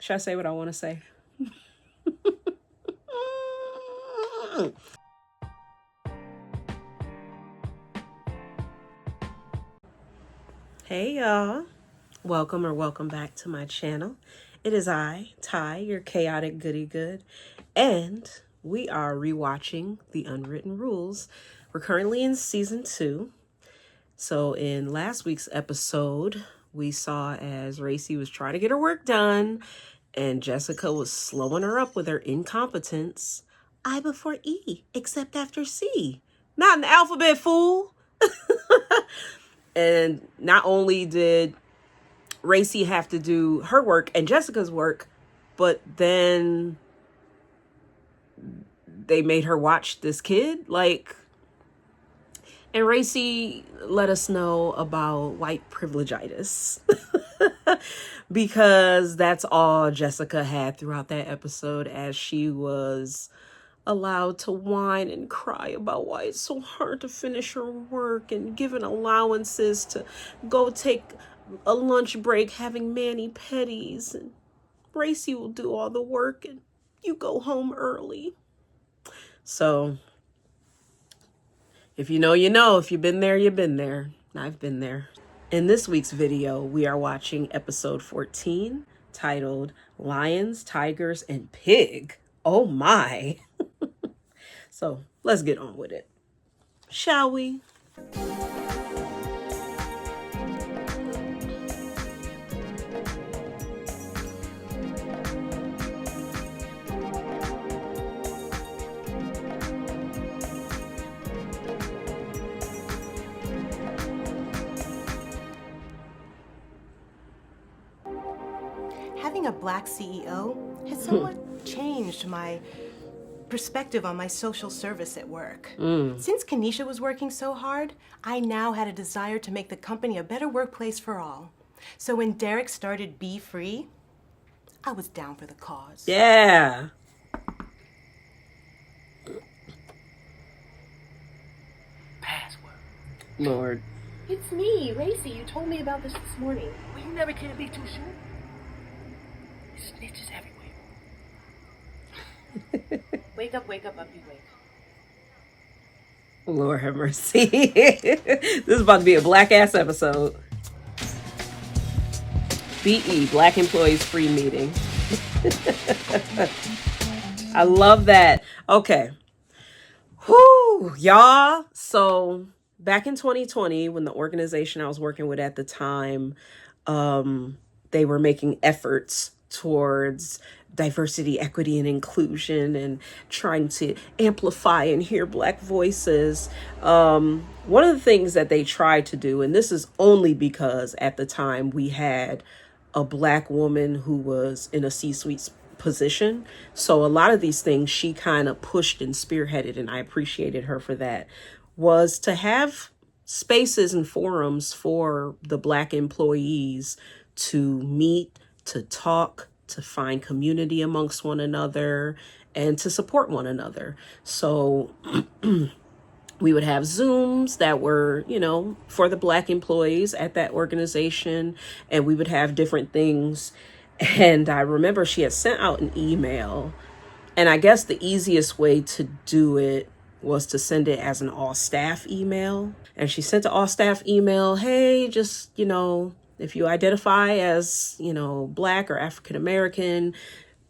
Should I say what I want to say? Hey y'all, welcome back to my channel. It is I, Ty, your chaotic Goodie-Good, and we are rewatching the Unwritten Rules. We're currently in season 2. So in last week's episode, we saw as Racey was trying to get her work done and Jessica was slowing her up with her incompetence. I before E, except after C. Not an alphabet, fool. And not only did Racey have to do her work and Jessica's work, but then they made her watch this kid. And Racey let us know about white privilegeitis. Because that's all Jessica had throughout that episode, as she was allowed to whine and cry about why it's so hard to finish her work and given allowances to go take a lunch break having mani-pedis, and Racey will do all the work and you go home early. So if you know, you know. If you've been there, you've been there. I've been there. In this week's video, we are watching episode 14, titled Lions, Tigers, and Pig. Oh my. So let's get on with it. Shall we? Having a black CEO has somewhat changed my perspective on my social service at work. Since Kanesha was working so hard, I now had a desire to make the company a better workplace for all. So when Derek started Be Free, I was down for the cause. Yeah. Password. Lord. It's me, Racey. You told me about this morning. Well, you never can be too sure. Snitches everywhere. Wake up, puppy, wake. Lord have mercy. This is about to be a black ass episode. BE, Black Employees Free Meeting. I love that. Okay. Whoo, y'all. So back in 2020, when the organization I was working with at the time, they were making efforts towards diversity, equity, and inclusion, and trying to amplify and hear Black voices. One of the things that they tried to do, and this is only because at the time we had a Black woman who was in a C-suite position. So a lot of these things she kind of pushed and spearheaded, and I appreciated her for that, was to have spaces and forums for the Black employees to meet, to talk, to find community amongst one another, and to support one another. So we would have Zooms that were, for the Black employees at that organization, and we would have different things. And I remember she had sent out an email, and I guess the easiest way to do it was to send it as an all staff email. And she sent an all staff email, hey, just, if you identify as, Black or African American,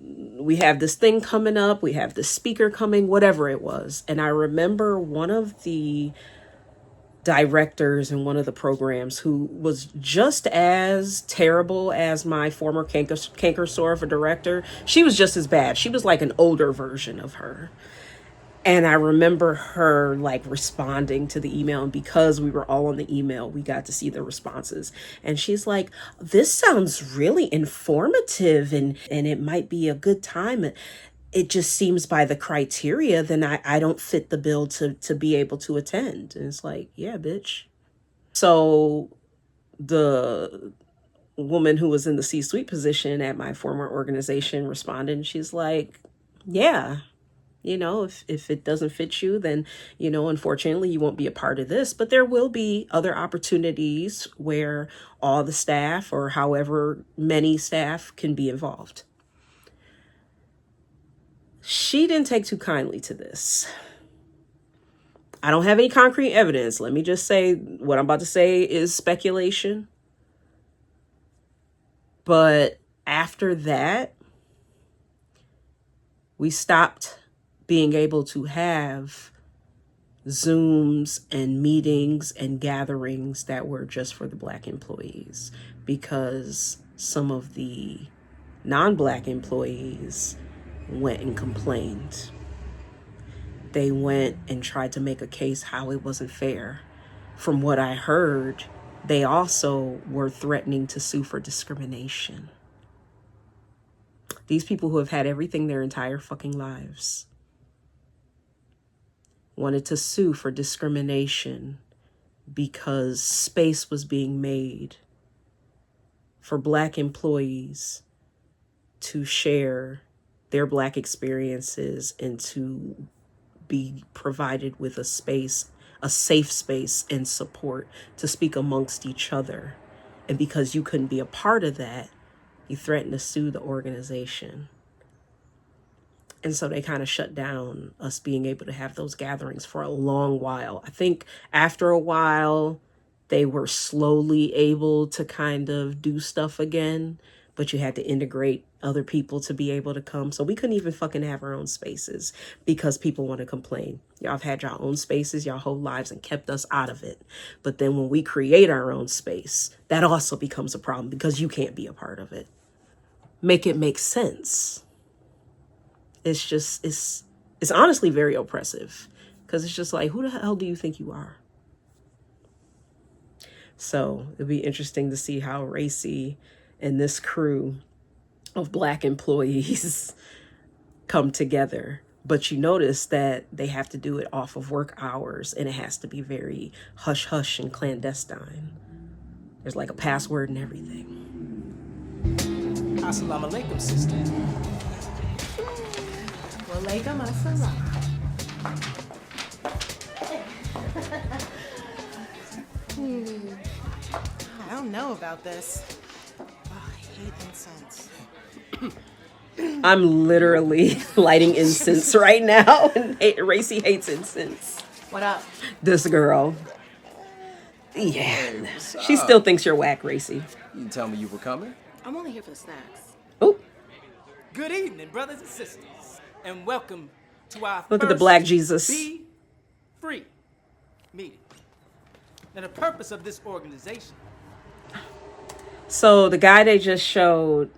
we have this thing coming up, we have this speaker coming, whatever it was. And I remember one of the directors in one of the programs who was just as terrible as my former canker sore of a director. She was just as bad. She was like an older version of her. And I remember her responding to the email, and because we were all on the email, we got to see the responses. And she's like, this sounds really informative and it might be a good time. It just seems by the criteria, then I don't fit the bill to be able to attend. And it's like, yeah, bitch. So the woman who was in the C-suite position at my former organization responded, and she's like, yeah, if it doesn't fit you, then, unfortunately you won't be a part of this, but there will be other opportunities where all the staff or however many staff can be involved. She didn't take too kindly to this. I don't have any concrete evidence. Let me just say what I'm about to say is speculation. But after that, we stopped being able to have Zooms and meetings and gatherings that were just for the Black employees, because some of the non-Black employees went and complained. They went and tried to make a case how it wasn't fair. From what I heard, they also were threatening to sue for discrimination. These people who have had everything their entire fucking lives wanted to sue for discrimination because space was being made for Black employees to share their Black experiences and to be provided with a space, a safe space and support to speak amongst each other. And because you couldn't be a part of that, you threatened to sue the organization. And so they kind of shut down us being able to have those gatherings for a long while. I think after a while, they were slowly able to kind of do stuff again, but you had to integrate other people to be able to come. So we couldn't even fucking have our own spaces because people want to complain. Y'all have had your own spaces your whole lives and kept us out of it. But then when we create our own space, that also becomes a problem because you can't be a part of it. Make it make sense. It's just, it's honestly very oppressive because it's just like, who the hell do you think you are? So it'll be interesting to see how Racey and this crew of Black employees come together. But you notice that they have to do it off of work hours and it has to be very hush hush and clandestine. There's like a password and everything. Assalamu alaikum, sister. Walaikum assalam. I don't know about this. Oh, I hate incense. I'm literally lighting incense right now, and Racey hates incense. What up? This girl. Yeah. She still thinks you're whack, Racey. You didn't tell me you were coming. I'm only here for the snacks. Oh, Good evening, brothers and sisters, and welcome to our look at the first Black Jesus. Be Free meeting. Now, the purpose of this organization. So the guy they just showed,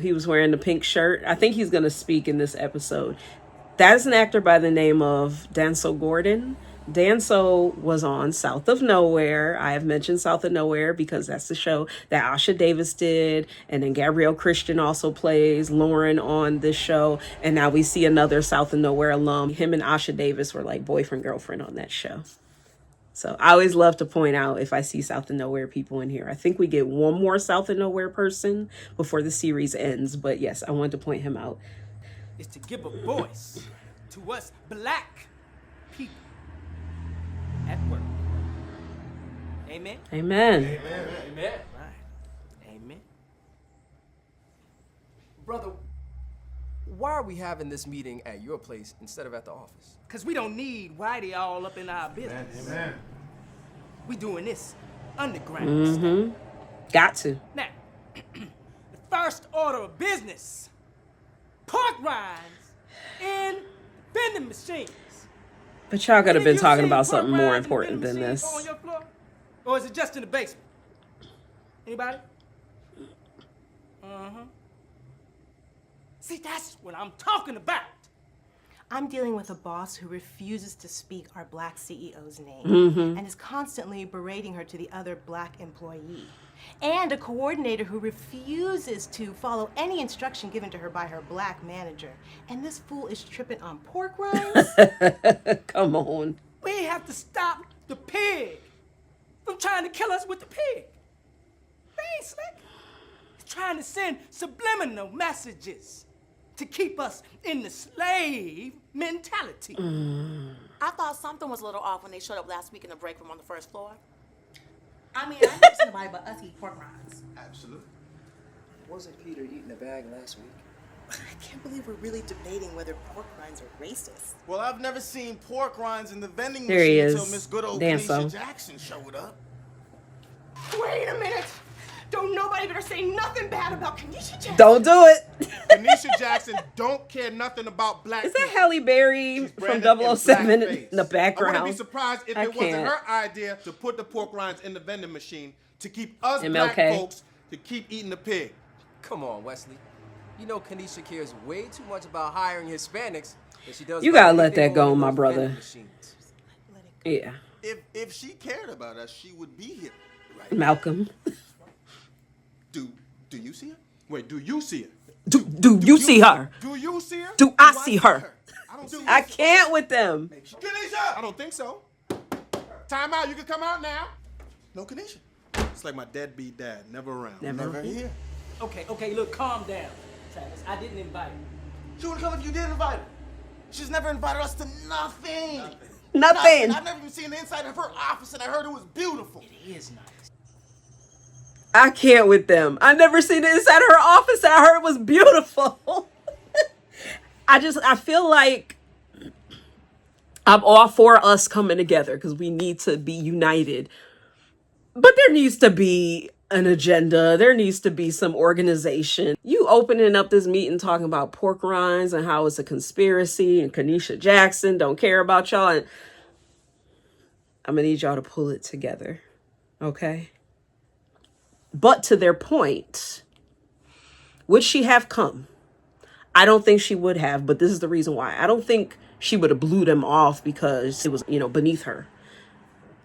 he was wearing the pink shirt. I think he's going to speak in this episode. That's an actor by the name of Danso Gordon. Danso was on South of Nowhere. I have mentioned South of Nowhere because that's the show that Asha Davis did. And then Gabrielle Christian also plays Lauren on this show. And now we see another South of Nowhere alum. Him and Asha Davis were like boyfriend, girlfriend on that show. So I always love to point out if I see South of Nowhere people in here. I think we get one more South of Nowhere person before the series ends. But yes, I wanted to point him out. Is to give a voice to us Black people at work. Amen? Amen. Amen. Right. Amen. Brother, why are we having this meeting at your place instead of at the office? Because we don't need Whitey all up in our business. Amen. We doing this underground stuff. Mm-hmm. Got to. Now, the first order of business, pork rinds in vending machines. But y'all could have Any been of you talking seen about pork something more rinds in important vending than machines this. on your floor? Or is it just in the basement? Anybody? See, that's what I'm talking about. I'm dealing with a boss who refuses to speak our Black CEO's name and is constantly berating her to the other Black employee. And a coordinator who refuses to follow any instruction given to her by her Black manager. And this fool is tripping on pork rinds? Come on. We have to stop the pig from trying to kill us with the pig. They ain't slick. He's trying to send subliminal messages to keep us in the slave mentality. I thought something was a little off when they showed up last week in the break room on the first floor. I mean, I never seen nobody but us eat pork rinds. Absolutely. Wasn't Peter eating a bag last week? I can't believe we're really debating whether pork rinds are racist. Well, I've never seen pork rinds in the vending There he machine is. until Miss Good Old Danso. Kanesha Jackson showed up. Wait a minute! Don't nobody better say nothing bad about Kanesha Jackson. Don't do it. Kanesha Jackson don't care nothing about black Is that people. Halle Berry She's from branded in 007 blackface. in the background? I wouldn't be surprised if I it wasn't can't. her idea to put the pork rinds in the vending machine to keep us MLK. black folks to keep eating the pig. Come on, Wesley. You know Kanesha cares way too much about hiring Hispanics than she does. You about gotta let anything that go, on my those brother. vending machines. Yeah, If she cared about us, she would be here. Right? Malcolm. Do you see her? Wait, do you see her? Do you see her? Do you see her? Do I see her? I don't see her. I can't with them. Kanesha! I don't think so. Time out. You can come out now. No, Kanesha. It's like my deadbeat dad. Never around. Never here. Okay, look, calm down, Travis. I didn't invite her. She would come if you did invite her. She's never invited us to nothing. Nothing. I've never even seen the inside of her office, and I heard it was beautiful. It is nice. I can't with them. I never seen it inside her office. And I heard it was beautiful. I feel like I'm all for us coming together because we need to be united. But there needs to be an agenda. There needs to be some organization. You opening up this meeting talking about pork rinds and how it's a conspiracy and Kanesha Jackson don't care about y'all. And I'm going to need y'all to pull it together. Okay? But to their point, would she have come? I don't think she would have, but this is the reason why. I don't think she would have blew them off because it was, beneath her.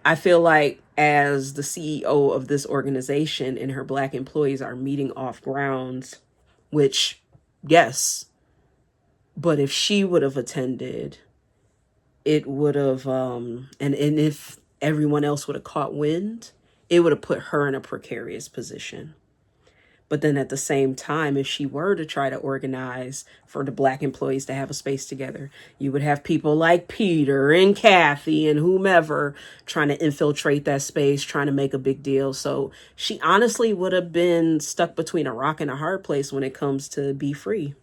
I feel like as the CEO of this organization and her black employees are meeting off grounds, which, yes, but if she would have attended, it would have, and if everyone else would have caught wind, it would have put her in a precarious position. But then at the same time, if she were to try to organize for the black employees to have a space together, you would have people like Peter and Kathy and whomever trying to infiltrate that space, trying to make a big deal. So she honestly would have been stuck between a rock and a hard place when it comes to be free.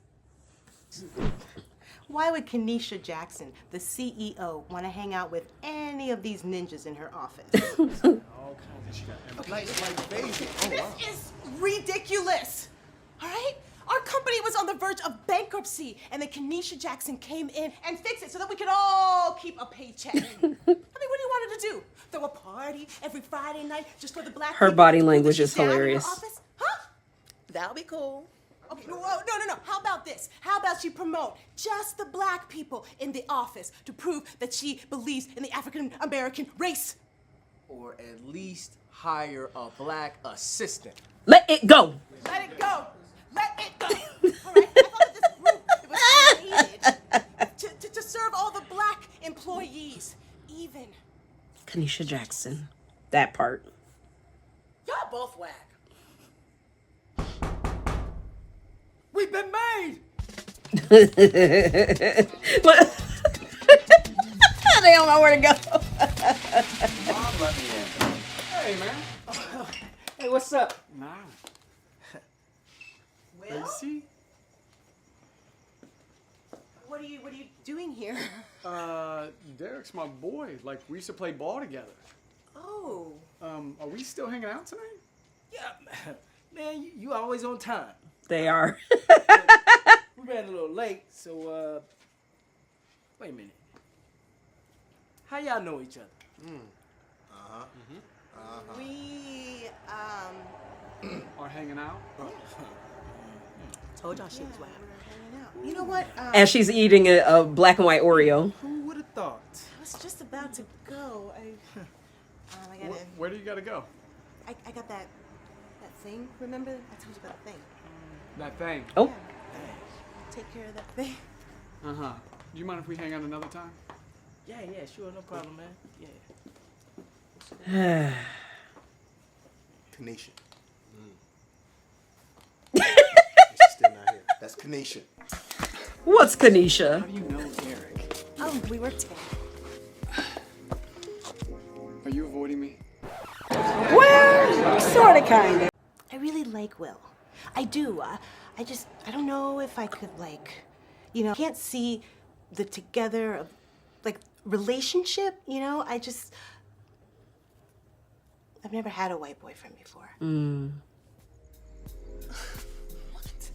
Why would Kanesha Jackson, the CEO, want to hang out with any of these ninjas in her office? This is ridiculous. All right? Our company was on the verge of bankruptcy, and then Kanesha Jackson came in and fixed it so that we could all keep a paycheck. I mean, what do you want her to do? Throw a party every Friday night just for the black Her people body to prove language that is she's down in her hilarious. office? Huh? That'll be cool. Okay, no. How about this? How about she promote just the black people in the office to prove that she believes in the African American race? Or at least hire a black assistant. Let it go. Let it go. Let it go. All right? I thought that this group was created to serve all the black employees, even. Kanesha Jackson. That part. Y'all both whack. We've been made. Look. They don't know where to go. Hey, man. Hey, what's up? Nah. Will? Racey? What are you doing here? Derek's my boy. Like, we used to play ball together. Oh. Are we still hanging out tonight? Yeah, man, you always on time. They are. We ran a little late, so, wait a minute. How y'all know each other? We Are hanging out? Told y'all she was whack. hanging out. You know what? As she's eating a black and white Oreo. Who would have thought? I was just about to go. I gotta. Where do you gotta go? I got that thing. Remember? I told you about the thing. That thing. Oh. Take care of that thing. Uh-huh. Do you mind if we hang out another time? Yeah, sure, no problem, man. Yeah. Kanesha. She's still not here. That's Kanesha. What's Kanesha? How do you know Derek? Oh, we work together. Are you avoiding me? Well, sort of, kind of. I really like Will. I do. I don't know if I could, like, can't see the together of, like, relationship, I've never had a white boyfriend before. What?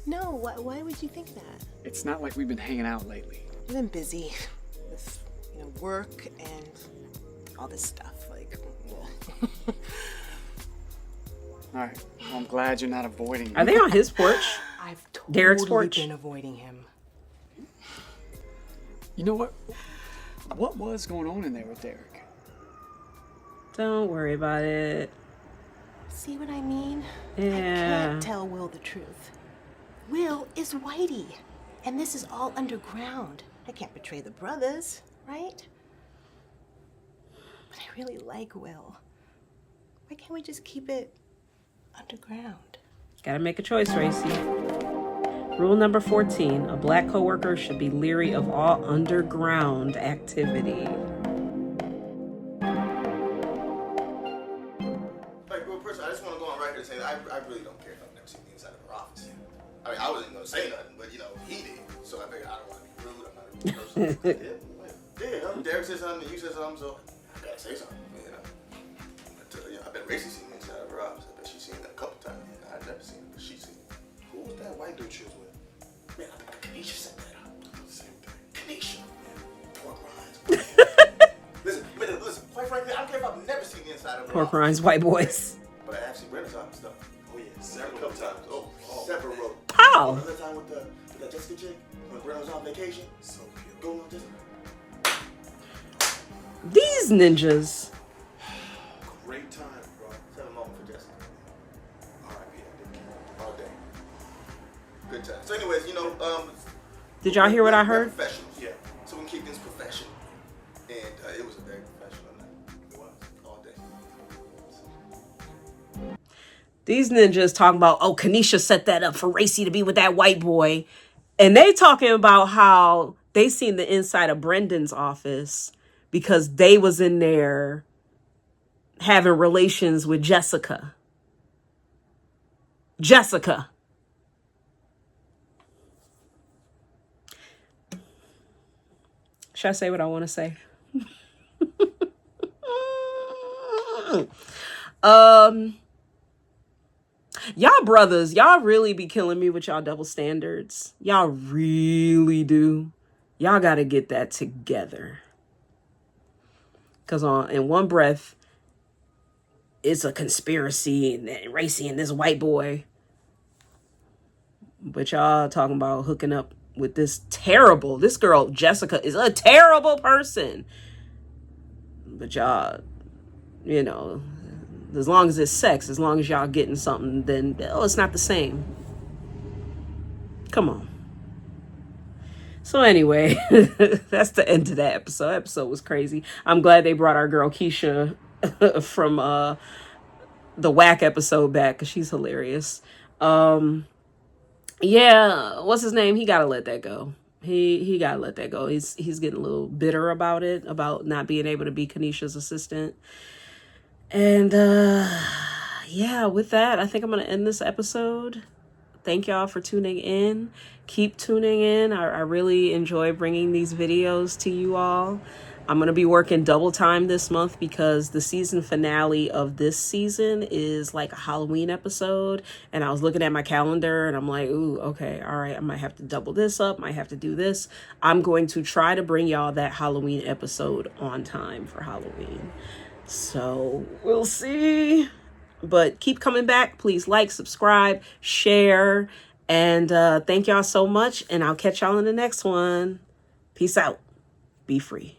No, why would you think that? It's not like we've been hanging out lately. I've been busy with, work and all this stuff, like, All right. Well, I'm glad you're not avoiding me. Are they on his porch? I've Derek's totally porch? been avoiding him. You know what? What was going on in there with Derek? Don't worry about it. See what I mean? Yeah. I can't tell Will the truth. Will is Whitey, and this is all underground. I can't betray the brothers, right? But I really like Will. Why can't we just keep it underground? Gotta make a choice, Racey. Rule number 14, a black coworker should be leery of all underground activity. Like, real person, I just want to go on record and say that I really don't care if I've never seen the inside of her office. I mean, I wasn't going to say nothing, but, he did. So I figured I don't want to be rude. I'm not a rude person. Derek said something and you said something, so I got to say something, But, I bet Racey seen the inside of her office. I bet she's seen that a couple times. I've never seen it, but she's seen it. Who was that white dude she was with? Man, I think Kanesha set that up. Same thing. Kanesha. Pork rinds. Listen, quite frankly, I don't care if I've never seen the inside of her Pork office. rinds, white boys. But I actually Brenna's office stuff. Oh, yeah. Several Couple times. times. Several. How? Another time with that Jessica chick when Brenna was on vacation. So cute. Going on Jessica. These ninjas. Great time, bro. Have a moment for Jessica. R.I.P. All day. Good time. So anyways, Did y'all hear what I we're heard? professionals. Yeah. So we can keep things professional. And it was a very professional night. It was. All day. These ninjas talking about, oh, Kanesha set that up for Racey to be with that white boy. And they talking about how they seen the inside of Brendan's office because they was in there having relations with Jessica. Jessica. Should I say what I want to say? Y'all brothers, y'all really be killing me with y'all double standards. Y'all really do. Y'all got to get that together. Because in one breath, it's a conspiracy and Racey and this white boy. But y'all talking about hooking up with this girl, Jessica, is a terrible person. But y'all, as long as it's sex, as long as y'all getting something, then it's not the same. Come on. So anyway, that's the end of that episode. Episode was crazy. I'm glad they brought our girl Keisha from the whack episode back because she's hilarious. Yeah, what's his name? He gotta let that go. He gotta let that go. He's getting a little bitter about it, about not being able to be Kanesha's assistant. And yeah, with that, I think I'm gonna end this episode. Thank y'all for tuning in. Keep tuning in. I really enjoy bringing these videos to you all. I'm going to be working double time this month because the season finale of this season is like a Halloween episode. And I was looking at my calendar and I'm like, ooh, okay, all right, I might have to double this up. Might have to do this. I'm going to try to bring y'all that Halloween episode on time for Halloween. So we'll see. But keep coming back. Please like, subscribe, share. And thank y'all so much. And I'll catch y'all in the next one. Peace out. Be free.